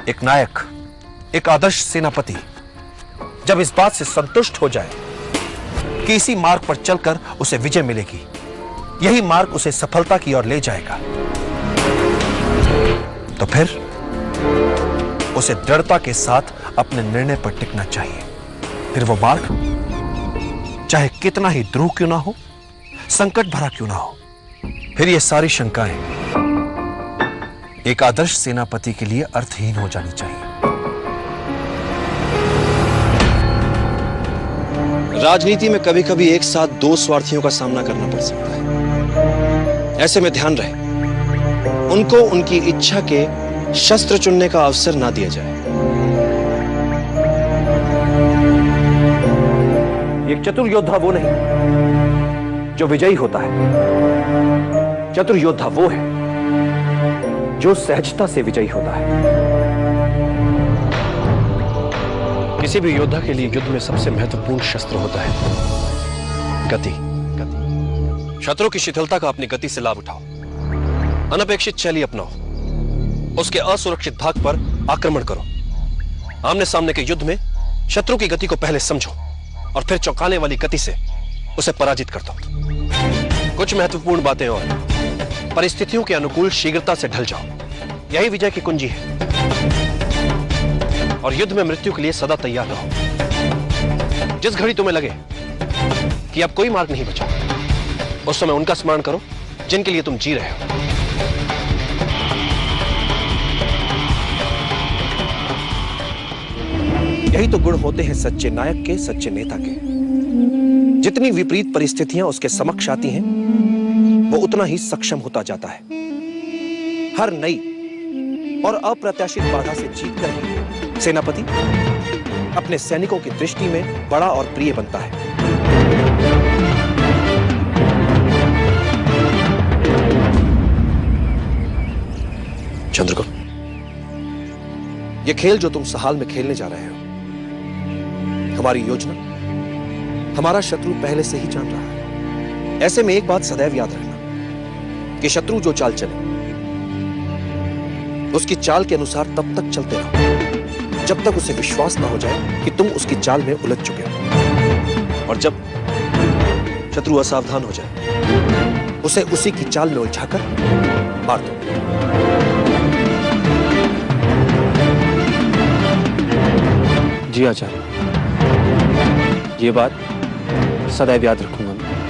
एक नायक, एक आदर्श सेनापति जब इस बात से संतुष्ट हो जाए कि इसी मार्ग पर चलकर उसे विजय मिलेगी, यही मार्ग उसे सफलता की ओर ले जाएगा, तो फिर उसे दृढ़ता के साथ अपने निर्णय पर टिकना चाहिए। फिर वो मार्ग चाहे कितना ही ध्रुव क्यों ना हो, संकट भरा क्यों ना हो, फिर ये सारी शंकाएं एक आदर्श सेनापति के लिए अर्थहीन हो जानी चाहिए। राजनीति में कभी कभी एक साथ दो स्वार्थियों का सामना करना पड़ सकता है। ऐसे में ध्यान रहे, उनको उनकी इच्छा के शस्त्र चुनने का अवसर ना दिया जाए। एक चतुर योद्धा वो नहीं जो विजयी होता है, चतुर योद्धा वो है जो सहजता से विजयी होता है। किसी भी योद्धा के लिए युद्ध में सबसे महत्वपूर्ण शस्त्र होता है गति। शत्रु की शिथिलता का अपनी गति से लाभ उठाओ, अनपेक्षित शैली अपनाओ, उसके असुरक्षित भाग पर आक्रमण करो। आमने सामने के युद्ध में शत्रु की गति को पहले समझो और फिर चौंकाने वाली गति से उसे पराजित कर दो। कुछ महत्वपूर्ण बातें और, परिस्थितियों के अनुकूल शीघ्रता से ढल जाओ, यही विजय की कुंजी है। और युद्ध में मृत्यु के लिए सदा तैयार रहो। जिस घड़ी तुम्हें लगे कि अब कोई मार्ग नहीं बचा, उस समय उनका स्मरण करो जिनके लिए तुम जी रहे हो। यही तो गुण होते हैं सच्चे नायक के, सच्चे नेता के। जितनी विपरीत परिस्थितियां उसके समक्ष आती हैं, वो उतना ही सक्षम होता जाता है। हर नई और अप्रत्याशित बाधा से जीतकर ही सेनापति अपने सैनिकों की दृष्टि में बड़ा और प्रिय बनता है। चंद्रगुप्त, ये खेल जो तुम सहाल में खेलने जा रहे हो, हमारी योजना, हमारा शत्रु पहले से ही जान रहा है। ऐसे में एक बात सदैव याद रखना कि शत्रु जो चाल चले, उसकी चाल के अनुसार तब तक चलते रहो जब तक उसे विश्वास ना हो जाए कि तुम उसकी चाल में उलझ चुके हो। और जब शत्रु असावधान हो जाए, उसे उसी की चाल में उलझाकर मार दो। जी आचार्य, ये बात सदैव याद रखूंगा मैं।